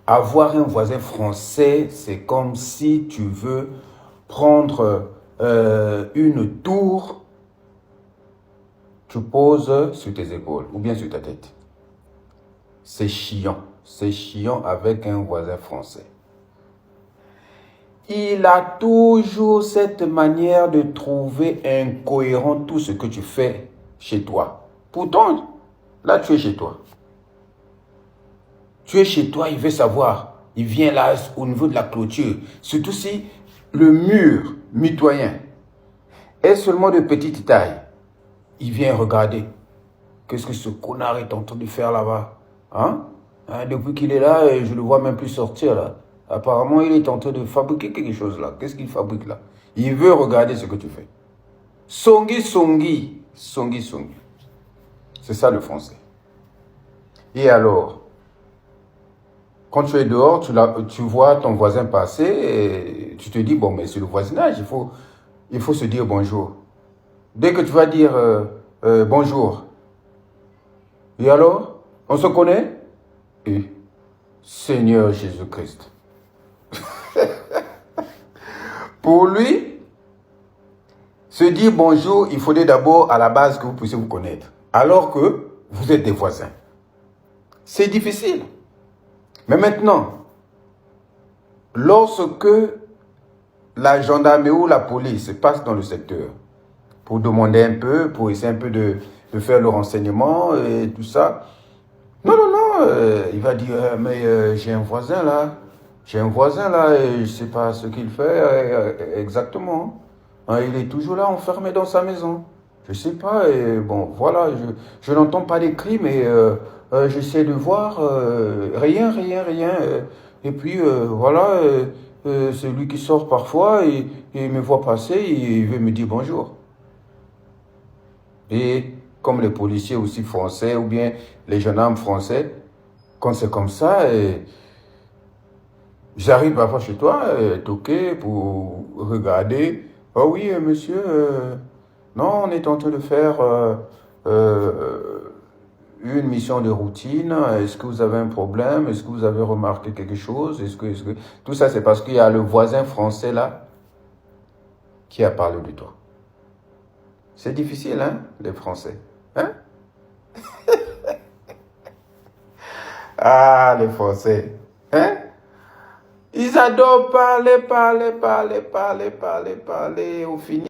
avoir un voisin français, c'est comme si tu veux prendre une tour, tu poses sur tes épaules ou bien sur ta tête. C'est chiant avec un voisin français. Il a toujours cette manière de trouver incohérent tout ce que tu fais chez toi. Pourtant, là, tu es chez toi. Tu es chez toi, il veut savoir. Il vient là au niveau de la clôture. Surtout si le mur mitoyen est seulement de petite taille. Il vient regarder. Qu'est-ce que ce connard est en train de faire là-bas? Depuis qu'il est là, je ne le vois même plus sortir là. Apparemment, il est en train de fabriquer quelque chose là. Qu'est-ce qu'il fabrique là? Il veut regarder ce que tu fais. Songi, songi. Songi, songi. C'est ça le français. Et alors, quand tu es dehors, tu vois ton voisin passer et tu te dis, bon, mais c'est le voisinage, il faut se dire bonjour. Dès que tu vas dire bonjour, et alors, on se connaît? Et Seigneur Jésus-Christ. Pour lui, se dire bonjour, il faudrait d'abord à la base que vous puissiez vous connaître. Alors que vous êtes des voisins. C'est difficile. Mais maintenant, lorsque la gendarmerie ou la police passe dans le secteur pour demander un peu, pour essayer un peu de faire le renseignement et tout ça, non, il va dire, mais j'ai un voisin là, et je ne sais pas ce qu'il fait exactement. Il est toujours là enfermé dans sa maison. Je ne sais pas, et bon, voilà, je n'entends pas des cris, mais j'essaie de voir, rien. Et puis, voilà, celui qui sort parfois, il me voit passer, il veut me dire bonjour. Et comme les policiers aussi français, ou bien les gendarmes français, quand c'est comme ça, j'arrive parfois chez toi, toquer pour regarder. Oh oui, monsieur, non, on est en train de faire une mission de routine. Est-ce que vous avez un problème? Est-ce que vous avez remarqué quelque chose? Tout ça, c'est parce qu'il y a le voisin français là qui a parlé de toi. C'est difficile, hein, les Français. Hein? Ah, les Français. Hein? Ils adorent parler. Au final.